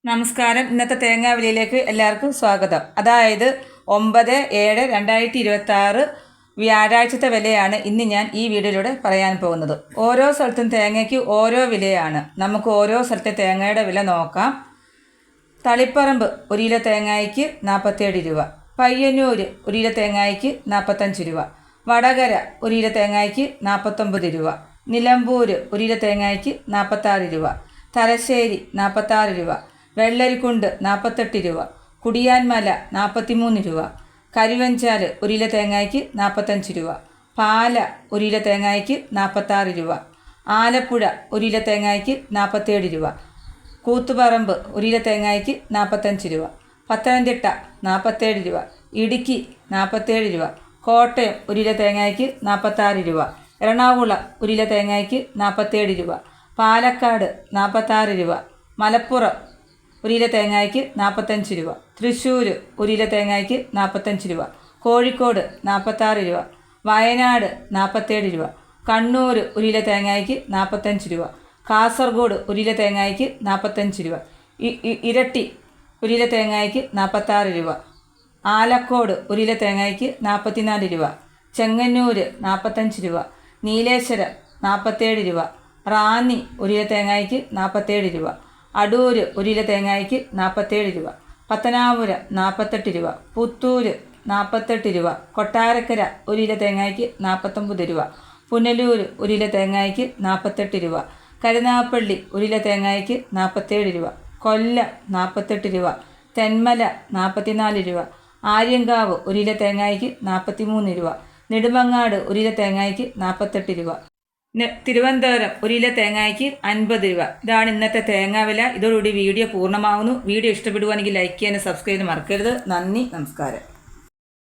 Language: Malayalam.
നമസ്കാരം. ഇന്നത്തെ തേങ്ങാവിലയിലേക്ക് എല്ലാവർക്കും സ്വാഗതം. അതായത് 9/7/2026 വ്യാഴാഴ്ചത്തെ വിലയാണ് ഇന്ന് ഞാൻ ഈ വീഡിയോയിലൂടെ പറയാൻ പോകുന്നത്. ഓരോ സ്ഥലത്തും തേങ്ങയ്ക്ക് ഓരോ വിലയാണ്. നമുക്ക് ഓരോ സ്ഥലത്തെ തേങ്ങയുടെ വില നോക്കാം. തളിപ്പറമ്പ് 1 കിലോ തേങ്ങയ്ക്ക് 47 രൂപ, പയ്യന്നൂർ 1 കിലോ തേങ്ങയ്ക്ക് 45 രൂപ, വടകര 1 കിലോ തേങ്ങയ്ക്ക് 49 രൂപ, നിലമ്പൂർ 1 കിലോ തേങ്ങയ്ക്ക് 46 രൂപ, തലശ്ശേരി 46 രൂപ, വെള്ളരിക്കുണ്ട് 48 രൂപ, കുടിയാൻമല 43 രൂപ, കരുവഞ്ചാൽ 1 കിലോ തേങ്ങയ്ക്ക് 45 രൂപ, പാല 1 കിലോ തേങ്ങയ്ക്ക് 46 രൂപ, ആലപ്പുഴ 1 കിലോ തേങ്ങയ്ക്ക് 47 രൂപ, കൂത്തുപറമ്പ് 1 കിലോ തേങ്ങയ്ക്ക് 45 രൂപ, പത്തനംതിട്ട 47 രൂപ, ഇടുക്കി 47 രൂപ, കോട്ടയം 1 കിലോ തേങ്ങയ്ക്ക് 46 രൂപ, എറണാകുളം 1 കിലോ തേങ്ങയ്ക്ക് 47 രൂപ, പാലക്കാട് 46 രൂപ, മലപ്പുറം 1 കിലോ തേങ്ങയ്ക്ക് 45 രൂപ, തൃശ്ശൂർ 1 കിലോ തേങ്ങയ്ക്ക് 45 രൂപ, കോഴിക്കോട് 46 രൂപ, വയനാട് 47 രൂപ, കണ്ണൂർ 1 കിലോ തേങ്ങയ്ക്ക് 45 രൂപ, കാസർഗോഡ് 1 കിലോ തേങ്ങയ്ക്ക് 45 രൂപ, ഇരട്ടി 1 കിലോ തേങ്ങയ്ക്ക് 46 രൂപ, ആലക്കോട് 1 കിലോ തേങ്ങയ്ക്ക് 44 രൂപ, ചെങ്ങന്നൂർ 45 രൂപ, നീലേശ്വരം 47 രൂപ, റാന്നി 1 കിലോ തേങ്ങയ്ക്ക് 47 രൂപ, അടൂർ 1 കിലോ തേങ്ങയ്ക്ക് 47 രൂപ, പത്തനാപുരം 48 രൂപ, പുത്തൂർ 48 രൂപ, കൊട്ടാരക്കര 1 കിലോ തേങ്ങയ്ക്ക് 49 രൂപ, പുനലൂർ 1 കിലോ തേങ്ങയ്ക്ക് 48 രൂപ, കരുനാഗപ്പള്ളി 1 കിലോ തേങ്ങയ്ക്ക് 47 രൂപ, കൊല്ലം 48 രൂപ, തെന്മല 44 രൂപ, ആര്യങ്കാവ് 1 കിലോ തേങ്ങയ്ക്ക് 43 രൂപ, നെടുമങ്ങാട് 1 കിലോ തേങ്ങയ്ക്ക് 48 രൂപ, തിരുവനന്തപുരം 1 കിലോ തേങ്ങയ്ക്ക് 50 രൂപ. ഇതാണ് ഇന്നത്തെ തേങ്ങാവില. ഇതോടുകൂടി വീഡിയോ പൂർണ്ണമാകുന്നു. വീഡിയോ ഇഷ്ടപ്പെടുവാണെങ്കിൽ ലൈക്ക് ചെയ്യാനും സബ്സ്ക്രൈബ് ചെയ്യാനും മറക്കരുത്. നന്ദി, നമസ്കാരം.